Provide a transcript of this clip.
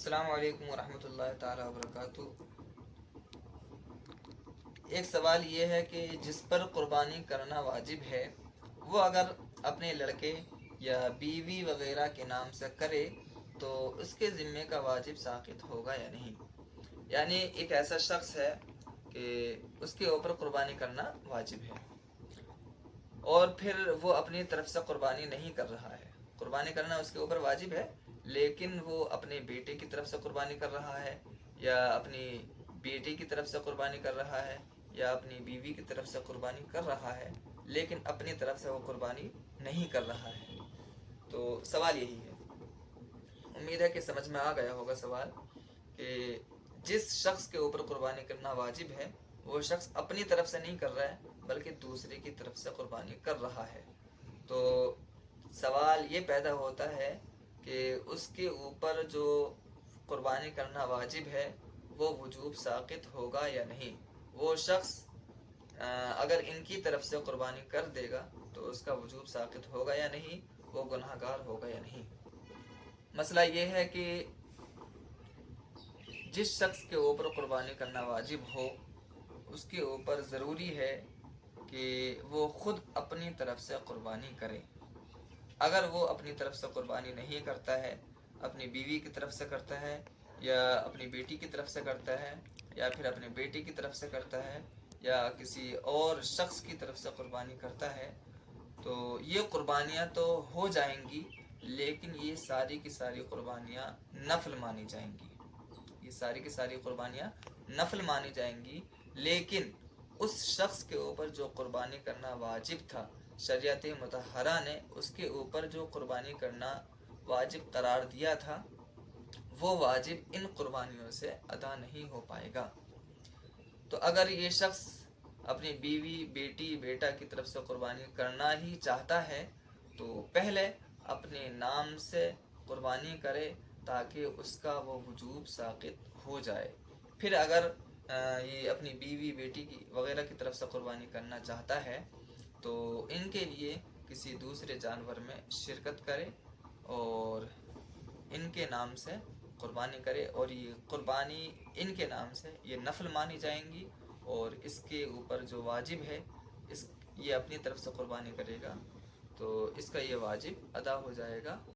अस्सलाम वालेकुम वरहमतुल्लाहि ताला वबरकातुह। एक सवाल ये है कि जिस पर कुर्बानी करना वाजिब है वो अगर अपने लड़के या बीवी वगैरह के नाम से करे तो उसके ज़िम्मे का वाजिब साक़ित होगा या नहीं। यानी एक ऐसा शख्स है कि उसके ऊपर कुर्बानी करना वाजिब है और फिर वो अपनी तरफ से कुर्बानी नहीं कर रहा है। कुर्बानी करना उसके ऊपर वाजिब है लेकिन वो अपने बेटे की तरफ से कुर्बानी कर रहा है या अपनी बेटी की तरफ से कुर्बानी कर रहा है या अपनी बीवी की तरफ से कुर्बानी कर रहा है लेकिन अपनी तरफ से वो कुर्बानी नहीं कर रहा है। तो सवाल यही है, उम्मीद है कि समझ में आ गया होगा सवाल, कि जिस शख्स के ऊपर कुर्बानी करना वाजिब है वो शख्स अपनी तरफ से नहीं कर रहा है बल्कि दूसरे की तरफ से कुर्बानी कर रहा है। तो सवाल ये पैदा होता है कि उसके ऊपर जो कुर्बानी करना वाजिब है वो वजूब साक़ित होगा या नहीं। वो शख्स अगर इनकी तरफ से कुर्बानी कर देगा तो उसका वजूब साक़ित होगा या नहीं, वो गुनहगार होगा या नहीं। मसला ये है कि जिस शख्स के ऊपर कुर्बानी करना वाजिब हो उसके ऊपर ज़रूरी है कि वो ख़ुद अपनी तरफ से कुर्बानी करे। अगर वो अपनी तरफ से कुर्बानी नहीं करता है, अपनी बीवी की तरफ से करता है या अपनी बेटी की तरफ से करता है या फिर अपने बेटे की तरफ से करता है या किसी और शख्स की तरफ से कुर्बानी करता है, तो ये कुर्बानियाँ तो हो जाएंगी लेकिन ये सारी की सारी कुर्बानियाँ नफल मानी जाएंगी। ये सारी की सारी कुर्बानियाँ नफल मानी जाएंगी, लेकिन उस शख्स के ऊपर जो कुर्बानी करना वाजिब था, शरीयत मुतहरा ने उसके ऊपर जो कुर्बानी करना वाजिब करार दिया था, वो वाजिब इन कुर्बानियों से अदा नहीं हो पाएगा। तो अगर ये शख्स अपनी बीवी, बेटी, बेटा की तरफ से कुर्बानी करना ही चाहता है तो पहले अपने नाम से कुर्बानी करे ताकि उसका वो वजूब साक़ित हो जाए। फिर अगर ये अपनी बीवी, बेटी की वगैरह की तरफ से कुर्बानी करना चाहता है तो इनके लिए किसी दूसरे जानवर में शिरकत करे और इनके नाम से कुर्बानी करे और ये कुर्बानी इनके नाम से ये नफल मानी जाएंगी और इसके ऊपर जो वाजिब है ये अपनी तरफ से कुर्बानी करेगा तो इसका ये वाजिब अदा हो जाएगा।